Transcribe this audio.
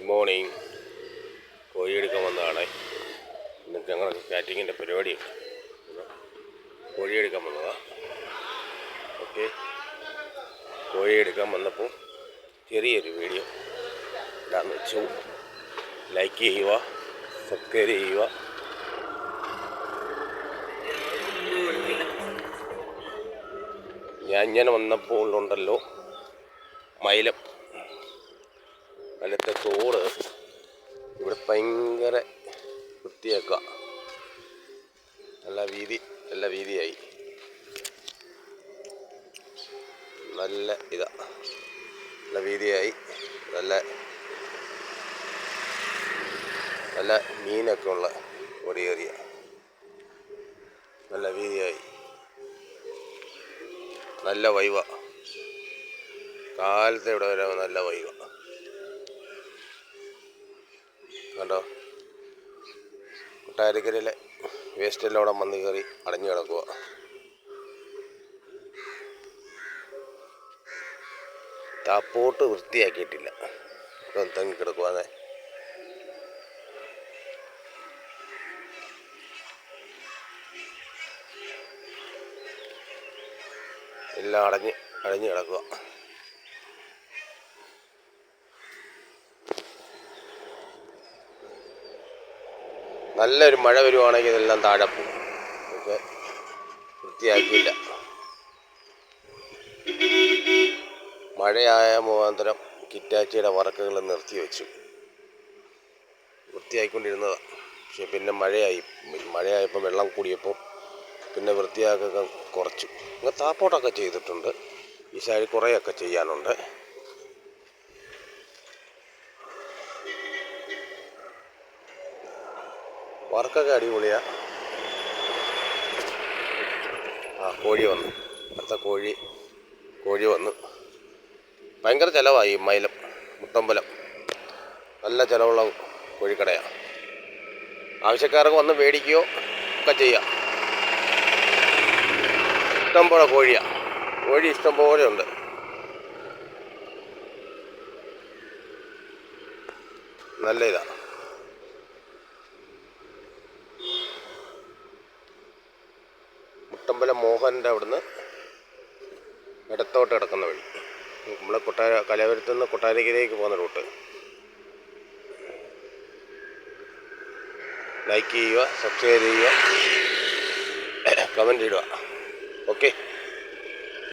Good morning. കോഴിയെടുക്കാൻ വന്നതാണ്. ഇന്നത്തെ ഞങ്ങൾ കാറ്ററിങ്ങിൻ്റെ പരിപാടിയുണ്ട്. കോഴിയെടുക്കാൻ വന്നതാണ്. ഓക്കെ, കോഴിയെടുക്കാൻ വന്നപ്പോൾ ചെറിയൊരു വീഡിയോ ഇടാന്ന് വെച്ചു. ലൈക്ക് ചെയ്യുക, സബ്സ്ക്രൈബ് ചെയ്യുക. ഞാൻ ഇങ്ങനെ വന്നപ്പോൾ ഉണ്ടല്ലോ മൈലം അതിലത്തെ തോട് ഇവിടെ ഭയങ്കര വൃത്തിയാക്കുക. നല്ല വീതിയായി, നല്ല വീതിയായി, നല്ല മീനൊക്കെ ഉള്ള ഒരു ഏരിയ. നല്ല വീതിയായി, നല്ല വൈവ. കാലത്തെ ഇവിടെ വരെ നല്ല വൈവ കണ്ടോ. കൊട്ടാരക്കരയിലെ വേസ്റ്റെല്ലാം അവിടെ വന്ന് കയറി അടഞ്ഞു കിടക്കുക. താപ്പോട്ട് വൃത്തിയാക്കിയിട്ടില്ല, തങ്ങി കിടക്കുവാന്നേ. എല്ലാം അടഞ്ഞു കിടക്കുക. നല്ലൊരു മഴ വരുവാണെങ്കിൽ ഇതെല്ലാം താഴെ പോകും. പക്ഷെ വൃത്തിയാക്കിയില്ല. മഴയായ മുഖാന്തരം കിറ്റാച്ചിയുടെ വർക്കുകൾ നിർത്തി വെച്ചു. വൃത്തിയായിക്കൊണ്ടിരുന്നതാണ്. പക്ഷെ പിന്നെ മഴയായപ്പോൾ വെള്ളം കൂടിയപ്പോൾ പിന്നെ വൃത്തിയാക്കൊക്കെ കുറച്ചു. ഇങ്ങനെ താപ്പോട്ടൊക്കെ ചെയ്തിട്ടുണ്ട്. ഈ സൈഡിൽ കുറേയൊക്കെ ചെയ്യാനുണ്ട്. വർക്കൊക്കെ അടിപൊളിയാണ്. കോഴി വന്നു, അടുത്ത കോഴി വന്നു. ഭയങ്കര ചിലവായി. മൈലം മുട്ടമ്പലം നല്ല ചിലവുള്ള കോഴിക്കടയാണ്. ആവശ്യക്കാർക്ക് വന്ന് മേടിക്കുകയോ ഒക്കെ ചെയ്യാം. ഇഷ്ടംപോലെ കോഴി ഇഷ്ടംപോലെ ഉണ്ട്. നല്ല ഇതാണ്. മുട്ടമ്പലം മോഹൻ്റെ അവിടുന്ന് ഇടത്തോട്ട് കിടക്കുന്ന വഴി, നമ്മളെ കലവരത്തു നിന്ന് കൊട്ടാരക്കരയ്ക്ക് പോകുന്ന റൂട്ട്. ലൈക്ക് ചെയ്യുക, സബ്സ്ക്രൈബ് ചെയ്യുക, കമൻറ്റ് ഇടുക. ഓക്കെ.